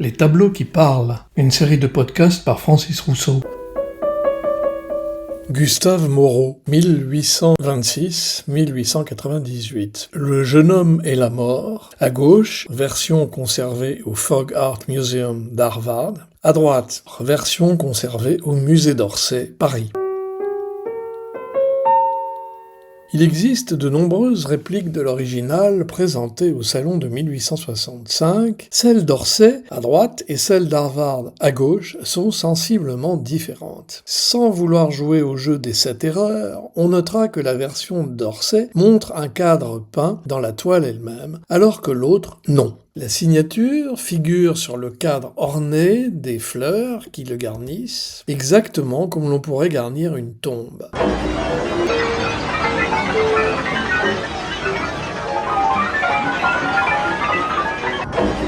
Les tableaux qui parlent, une série de podcasts par Francis Rousseau. Gustave Moreau, 1826-1898. Le jeune homme et la mort. À gauche, version conservée au Fogg Art Museum d'Harvard. À droite, version conservée au Musée d'Orsay, Paris. Il existe de nombreuses répliques de l'original présentées au salon de 1865. Celles d'Orsay, à droite, et celles d'Harvard, à gauche, sont sensiblement différentes. Sans vouloir jouer au jeu des 7 erreurs, on notera que la version d'Orsay montre un cadre peint dans la toile elle-même, alors que l'autre, non. La signature figure sur le cadre orné des fleurs qui le garnissent, exactement comme l'on pourrait garnir une tombe.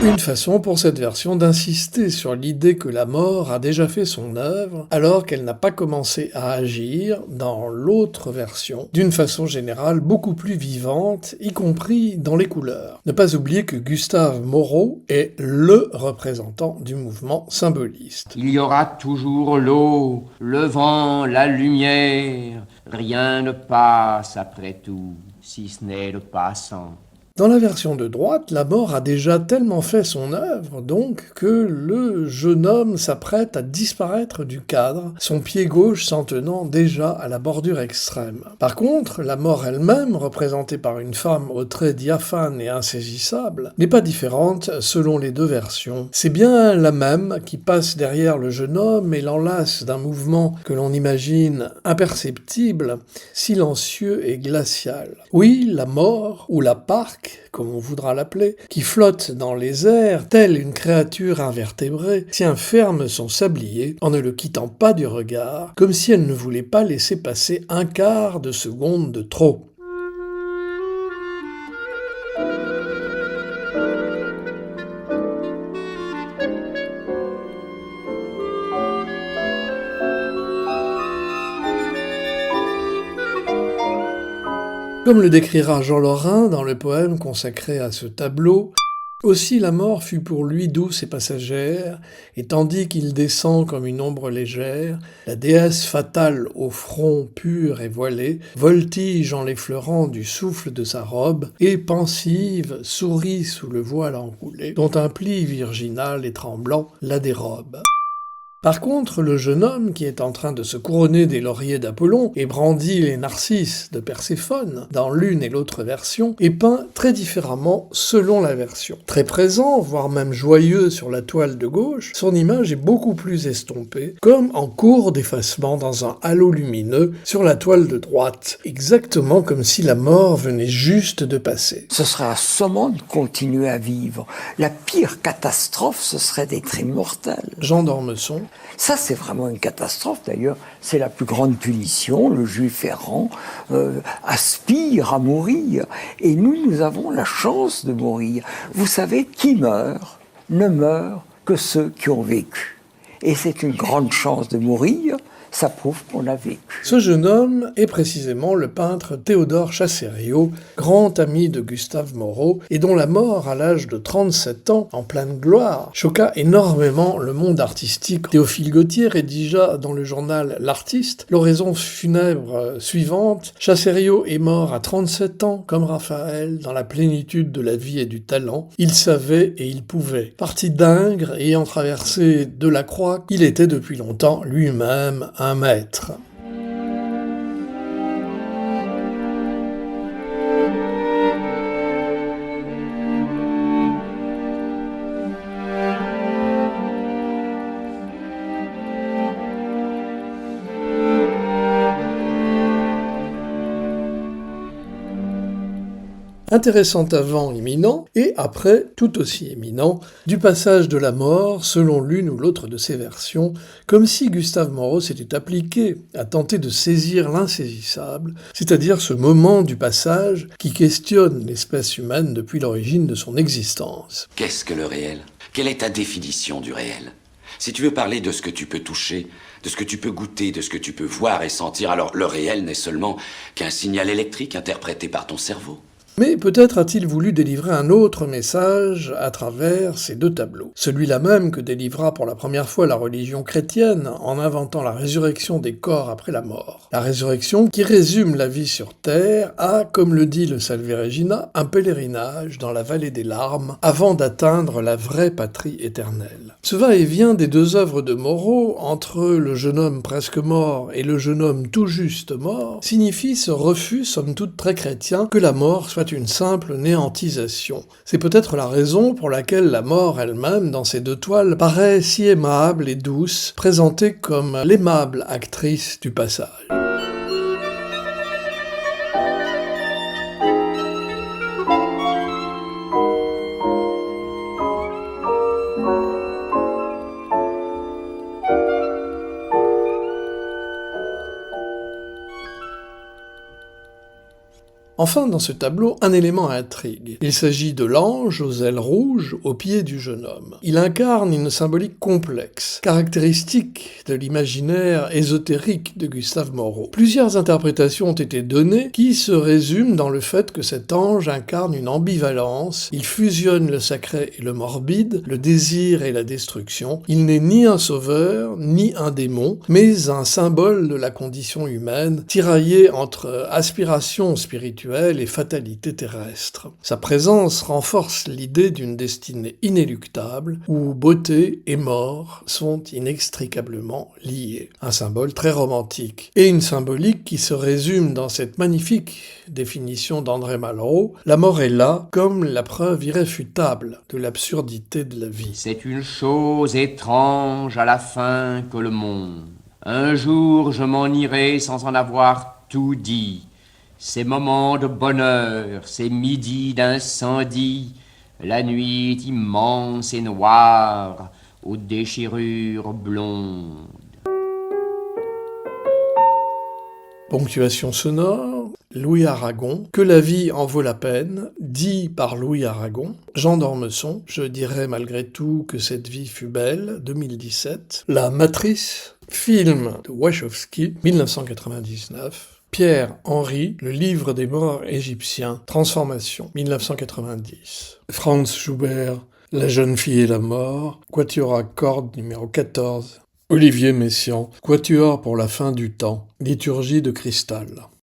Une façon pour cette version d'insister sur l'idée que la mort a déjà fait son œuvre alors qu'elle n'a pas commencé à agir dans l'autre version, d'une façon générale beaucoup plus vivante, y compris dans les couleurs. Ne pas oublier que Gustave Moreau est le représentant du mouvement symboliste. Il y aura toujours l'eau, le vent, la lumière, rien ne passe après tout, si ce n'est le passant. Dans la version de droite, la mort a déjà tellement fait son œuvre, donc, que le jeune homme s'apprête à disparaître du cadre, son pied gauche s'en tenant déjà à la bordure extrême. Par contre, la mort elle-même, représentée par une femme aux traits diaphanes et insaisissables, n'est pas différente selon les deux versions. C'est bien la même qui passe derrière le jeune homme et l'enlace d'un mouvement que l'on imagine imperceptible, silencieux et glacial. Oui, la mort, ou la parque, comme on voudra l'appeler, qui flotte dans les airs, telle une créature invertébrée, tient ferme son sablier en ne le quittant pas du regard, comme si elle ne voulait pas laisser passer un quart de seconde de trop. Comme le décrira Jean Lorrain dans le poème consacré à ce tableau, « Aussi la mort fut pour lui douce et passagère, et tandis qu'il descend comme une ombre légère, la déesse fatale au front pur et voilé, voltige en l'effleurant du souffle de sa robe, et pensive sourit sous le voile enroulé, dont un pli virginal et tremblant la dérobe. » Par contre, le jeune homme, qui est en train de se couronner des lauriers d'Apollon et brandit les narcisses de Perséphone, dans l'une et l'autre version, est peint très différemment selon la version. Très présent, voire même joyeux sur la toile de gauche, son image est beaucoup plus estompée, comme en cours d'effacement dans un halo lumineux sur la toile de droite, exactement comme si la mort venait juste de passer. Ce serait assommant de continuer à vivre. La pire catastrophe, ce serait d'être immortel. Jean d'Ormesson. Ça, c'est vraiment une catastrophe. D'ailleurs, c'est la plus grande punition. Le juif errant aspire à mourir. Et nous avons la chance de mourir. Vous savez, qui meurt ne meurt que ceux qui ont vécu. Et c'est une grande chance de mourir. Ça prouve qu'on a vécu. Ce jeune homme est précisément le peintre Théodore Chassériau, grand ami de Gustave Moreau, et dont la mort à l'âge de 37 ans, en pleine gloire, choqua énormément le monde artistique. Théophile Gautier rédigea dans le journal L'Artiste l'oraison funèbre suivante. Chassériau est mort à 37 ans, comme Raphaël, dans la plénitude de la vie et du talent. Il savait et il pouvait. Parti d'Ingres, ayant traversé Delacroix, il était depuis longtemps lui-même un maître. Intéressant avant imminent, et après tout aussi éminent, du passage de la mort selon l'une ou l'autre de ces versions, comme si Gustave Moreau s'était appliqué à tenter de saisir l'insaisissable, c'est-à-dire ce moment du passage qui questionne l'espèce humaine depuis l'origine de son existence. Qu'est-ce que le réel ? Quelle est ta définition du réel ? Si tu veux parler de ce que tu peux toucher, de ce que tu peux goûter, de ce que tu peux voir et sentir, alors le réel n'est seulement qu'un signal électrique interprété par ton cerveau. Mais peut-être a-t-il voulu délivrer un autre message à travers ces deux tableaux. Celui-là même que délivra pour la première fois la religion chrétienne en inventant la résurrection des corps après la mort. La résurrection qui résume la vie sur terre a, comme le dit le Salve Regina, un pèlerinage dans la vallée des larmes avant d'atteindre la vraie patrie éternelle. Ce va-et-vient des deux œuvres de Moreau, entre le jeune homme presque mort et le jeune homme tout juste mort, signifie ce refus, somme toute très chrétien, que la mort soit une simple néantisation. C'est peut-être la raison pour laquelle la mort elle-même, dans ces deux toiles, paraît si aimable et douce, présentée comme l'aimable actrice du passage. Enfin, dans ce tableau, un élément intrigue. Il s'agit de l'ange aux ailes rouges au pied du jeune homme. Il incarne une symbolique complexe, caractéristique de l'imaginaire ésotérique de Gustave Moreau. Plusieurs interprétations ont été données qui se résument dans le fait que cet ange incarne une ambivalence, il fusionne le sacré et le morbide, le désir et la destruction. Il n'est ni un sauveur, ni un démon, mais un symbole de la condition humaine, tiraillé entre aspiration spirituelle et fatalité terrestre. Sa présence renforce l'idée d'une destinée inéluctable où beauté et mort sont inextricablement liés. Un symbole très romantique et une symbolique qui se résume dans cette magnifique définition d'André Malraux: la mort est là comme la preuve irréfutable de l'absurdité de la vie. C'est une chose étrange à la fin que le monde. Un jour je m'en irai sans en avoir tout dit. Ces moments de bonheur, ces midis d'incendie, la nuit immense et noire, aux déchirures blondes. Ponctuation sonore, Louis Aragon, Que la vie en vaut la peine, dit par Louis Aragon, Jean d'Ormesson, Je dirais malgré tout que cette vie fut belle, 2017, La Matrice, film de Wachowski, 1999, Pierre-Henri, Le livre des morts égyptiens, Transformation, 1990. Franz Schubert, La jeune fille et la mort, Quatuor à cordes numéro 14. Olivier Messiaen, Quatuor pour la fin du temps, Liturgie de cristal.